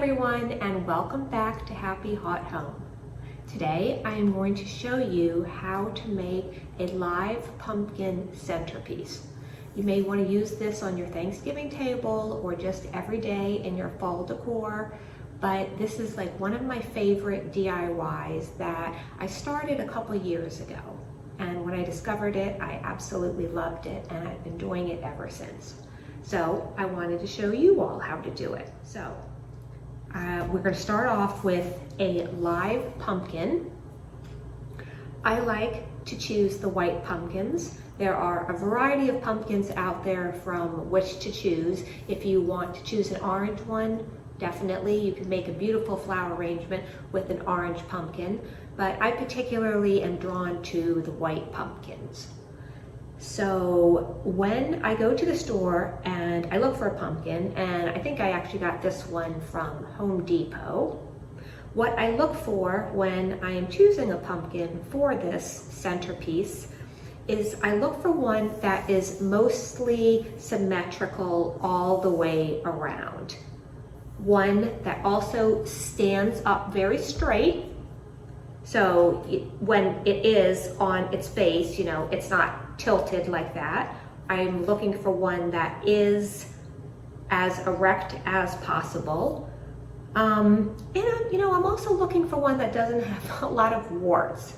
everyone, and welcome back to Happy Hot Home. Today I am going to show you how to make a live pumpkin centerpiece. You may want to use this on your Thanksgiving table or just every day in your fall decor, but this is like one of my favorite DIYs that I started a couple years ago. And when I discovered it, I absolutely loved it, and I've been doing it ever since. So I wanted to show you all how to do it. So we're going to start off with a live pumpkin. I like to choose the white pumpkins. There are a variety of pumpkins out there from which to choose. If you want to choose an orange one, definitely you can make a beautiful flower arrangement with an orange pumpkin, but I particularly am drawn to the white pumpkins. So when I go to the store and I look for a pumpkin, and I think I actually got this one from Home Depot, what I look for when I am choosing a pumpkin for this centerpiece is I look for one that is mostly symmetrical all the way around. One that also stands up very straight. So when it is on its base, you know, it's not tilted like that. I'm looking for one that is as erect as possible. And you know, I'm also looking for one that doesn't have a lot of warts.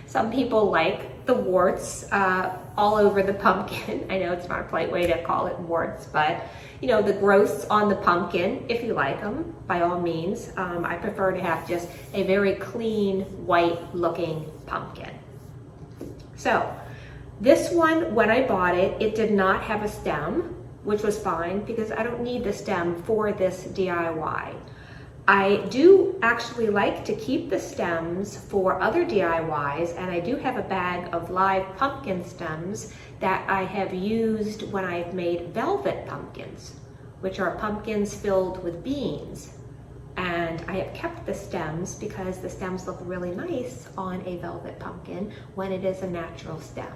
Some people like the warts all over the pumpkin. I know it's not a polite way to call it warts, but you know, the growths on the pumpkin, if you like them, by all means. I prefer to have just a very clean, white looking pumpkin. So this one, when I bought it, it did not have a stem, which was fine because I don't need the stem for this DIY. I do actually like to keep the stems for other DIYs, and I do have a bag of live pumpkin stems that I have used when I've made velvet pumpkins, which are pumpkins filled with beans. And I have kept the stems because the stems look really nice on a velvet pumpkin when it is a natural stem.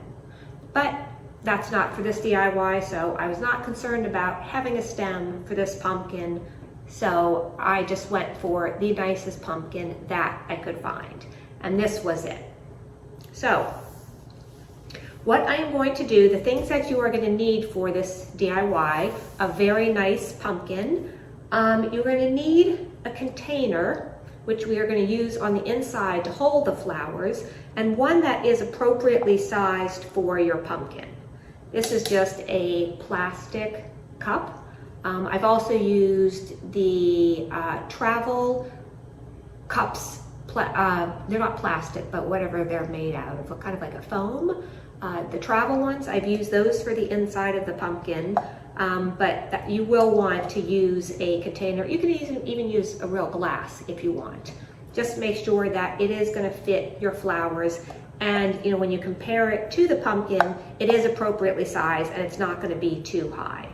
But that's not for this DIY, so I was not concerned about having a stem for this pumpkin. So I just went for the nicest pumpkin that I could find, and this was it. So what I am going to do, the things that you are going to need for this DIY, a very nice pumpkin, you're going to need a container, which we are going to use on the inside to hold the flowers, and one that is appropriately sized for your pumpkin. This is just a plastic cup. I've also used the travel cups. They're not plastic, but whatever they're made out of, kind of like a foam. The travel ones, I've used those for the inside of the pumpkin, but that you will want to use a container. You can even use a real glass if you want. Just make sure that it is going to fit your flowers, and you know, when you compare it to the pumpkin, it is appropriately sized and it's not going to be too high.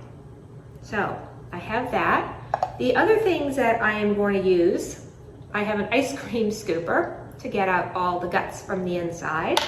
So I have that. The other things that I am going to use, I have an ice cream scooper to get out all the guts from the inside.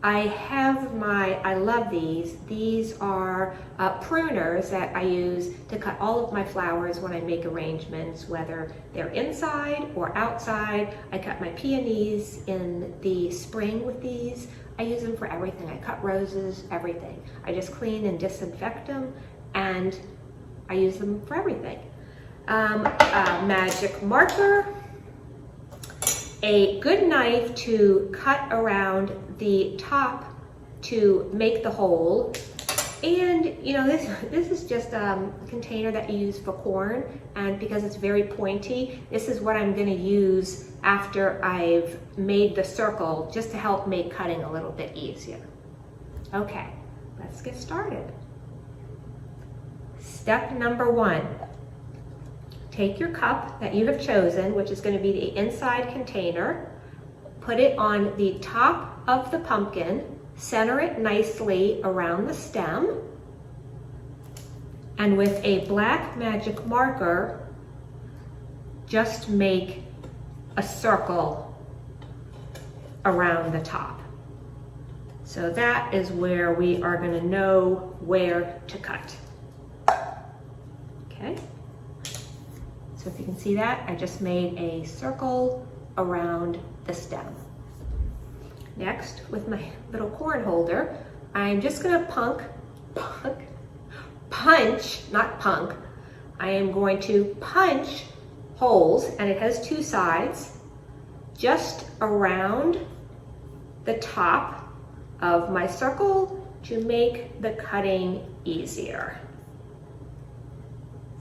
I have I love these. These are pruners that I use to cut all of my flowers when I make arrangements, whether they're inside or outside. I cut my peonies in the spring with these. I use them for everything. I cut roses, everything. I just clean and disinfect them, and I use them for everything. A magic marker, a good knife to cut around the top to make the hole, and you know, this is just a container that you use for corn, and because it's very pointy, this is what I'm going to use after I've made the circle, just to help make cutting a little bit easier. Okay, let's get started. Step number 1. Take your cup that you have chosen, which is going to be the inside container, put it on the top of the pumpkin, center it nicely around the stem, and with a black magic marker, just make a circle around the top. So that is where we are going to know where to cut. Okay. So if you can see that, I just made a circle around the stem. Next, with my little corn holder, I'm just gonna I am going to punch holes, and it has two sides, just around the top of my circle to make the cutting easier.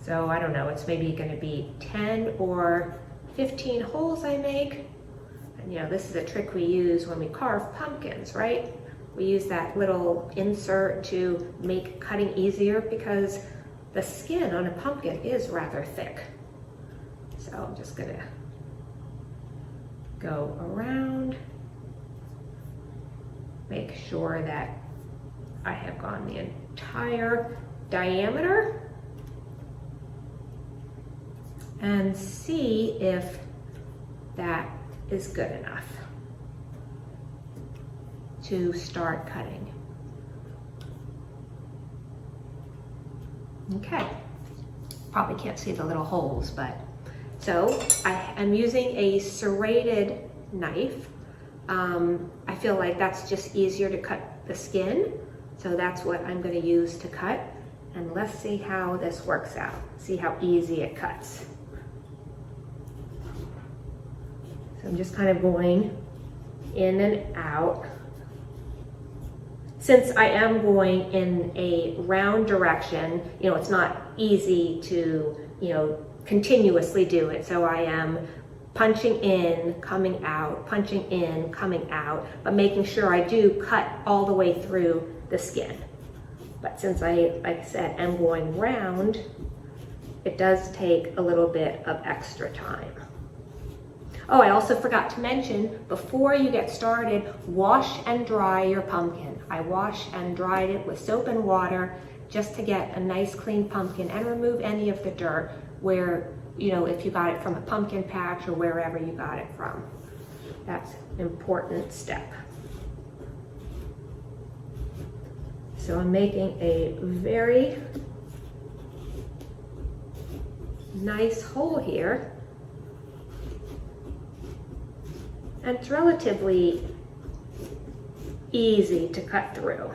So I don't know, it's maybe gonna be 10 or 15 holes I make. And you know, this is a trick we use when we carve pumpkins, right? We use that little insert to make cutting easier because the skin on a pumpkin is rather thick. So I'm just gonna go around, make sure that I have gone the entire diameter, and see if that is good enough to start cutting. Okay, probably can't see the little holes, but so I am using a serrated knife. I feel like that's just easier to cut the skin, so that's what I'm going to use to cut. And let's see how this works out. See how easy it cuts. So I'm just kind of going in and out. Since I am going in a round direction, you know, it's not easy to, you know, continuously do it. So I am punching in, coming out, punching in, coming out, but making sure I do cut all the way through the skin. But since I, like I said, am going round, it does take a little bit of extra time. Oh, I also forgot to mention, before you get started, wash and dry your pumpkin. I washed and dried it with soap and water just to get a nice clean pumpkin and remove any of the dirt where, you know, if you got it from a pumpkin patch or wherever you got it from. That's an important step. So I'm making a very nice hole here. And it's relatively easy to cut through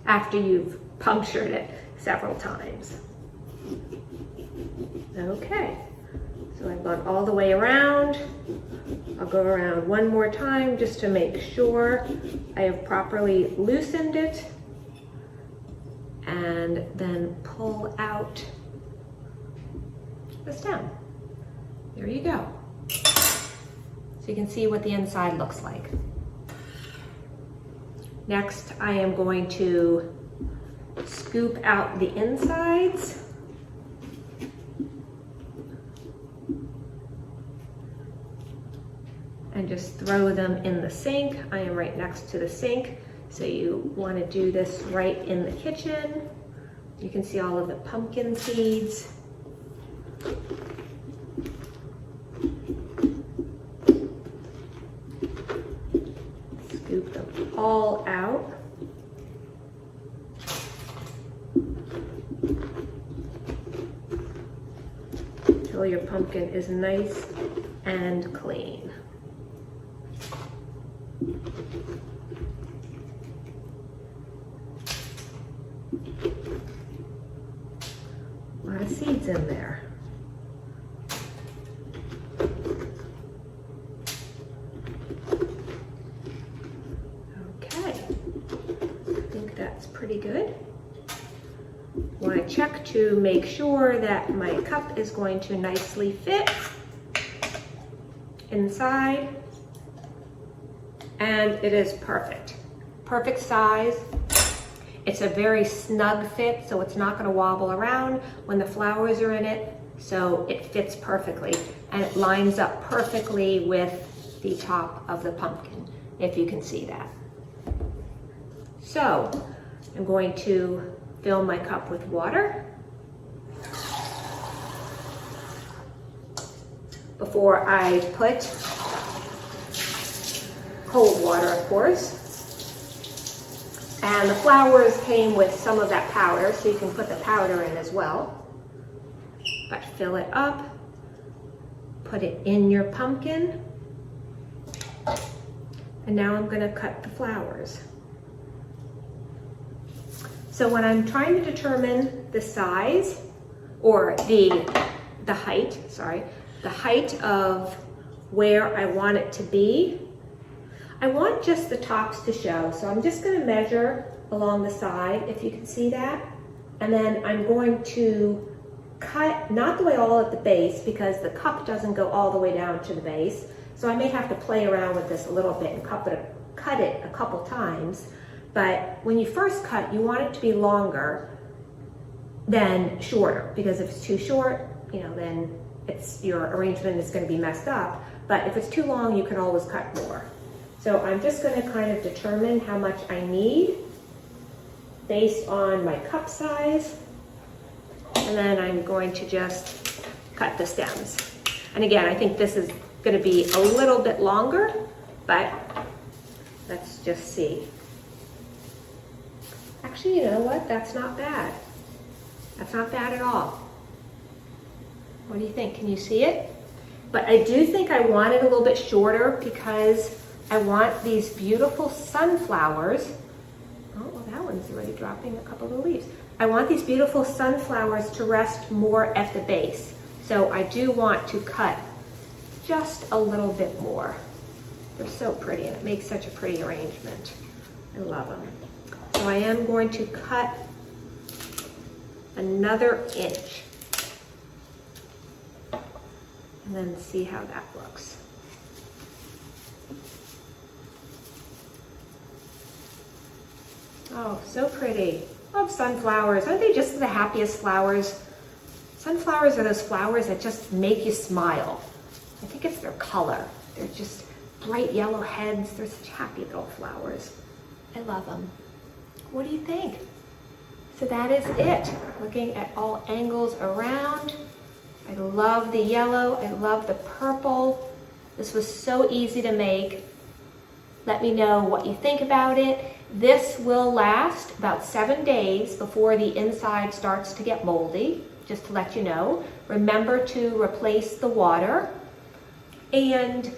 after you've punctured it several times. Okay, so I've gone all the way around. I'll go around one more time just to make sure I have properly loosened it, and then pull out the stem. There you go. So you can see what the inside looks like. Next, I am going to scoop out the insides. And just throw them in the sink. I am right next to the sink, so you want to do this right in the kitchen. You can see all of the pumpkin seeds. Scoop them all out. Until your pumpkin is nice and clean. A lot of seeds in there. Okay, I think that's pretty good. I want to check to make sure that my cup is going to nicely fit inside. And it is perfect. Perfect size. It's a very snug fit, so it's not going to wobble around when the flowers are in it. So it fits perfectly, and it lines up perfectly with the top of the pumpkin, if you can see that. So I'm going to fill my cup with water. Before I put cold water, of course. And the flowers came with some of that powder, so you can put the powder in as well. but fill it up, put it in your pumpkin, and now I'm gonna cut the flowers. So when I'm trying to determine the size, or the height of where I want it to be, I want just the tops to show. So I'm just gonna measure along the side, if you can see that. And then I'm going to cut, not the way all at the base, because the cup doesn't go all the way down to the base. So I may have to play around with this a little bit and cut it a couple times. But when you first cut, you want it to be longer than shorter, because if it's too short, then your arrangement is going to be messed up. But if it's too long, you can always cut more. So I'm just going to kind of determine how much I need based on my cup size. And then I'm going to just cut the stems. And again, I think this is going to be a little bit longer, but let's just see. Actually, you know what? That's not bad. That's not bad at all. What do you think? Can you see it? But I do think I want it a little bit shorter because I want these beautiful sunflowers. Oh, well, that one's already dropping a couple of leaves. I want these beautiful sunflowers to rest more at the base. So I do want to cut just a little bit more. They're so pretty, and it makes such a pretty arrangement. I love them. So I am going to cut another inch and then see how that looks. Oh, so pretty. Love sunflowers. Aren't they just the happiest flowers? Sunflowers are those flowers that just make you smile. I think it's their color. They're just bright yellow heads. They're such happy little flowers. I love them. What do you think? So that is it. Looking at all angles around. I love the yellow. I love the purple. This was so easy to make. Let me know what you think about it. This will last about 7 days before the inside starts to get moldy, just to let you know. Remember to replace the water. And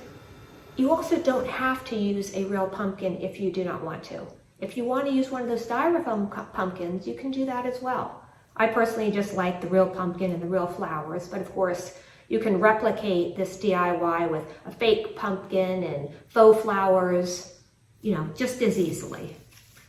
you also don't have to use a real pumpkin if you do not want to. If you want to use one of those styrofoam pumpkins, you can do that as well. I personally just like the real pumpkin and the real flowers, but of course you can replicate this DIY with a fake pumpkin and faux flowers, just as easily.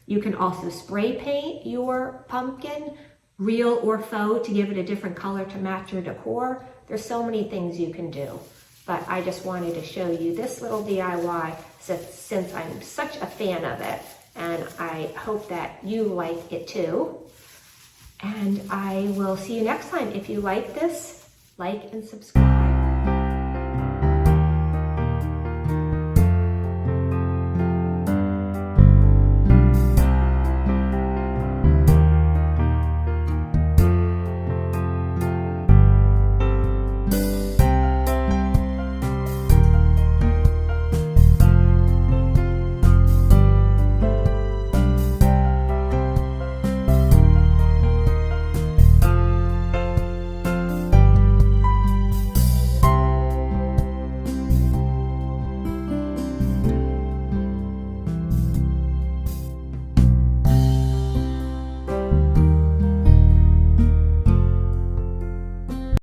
You can also spray paint your pumpkin, real or faux, to give it a different color to match your decor. There's so many things you can do, but I just wanted to show you this little DIY since I'm such a fan of it. And I hope that you like it too. And I will see you next time. If you like this, like and subscribe.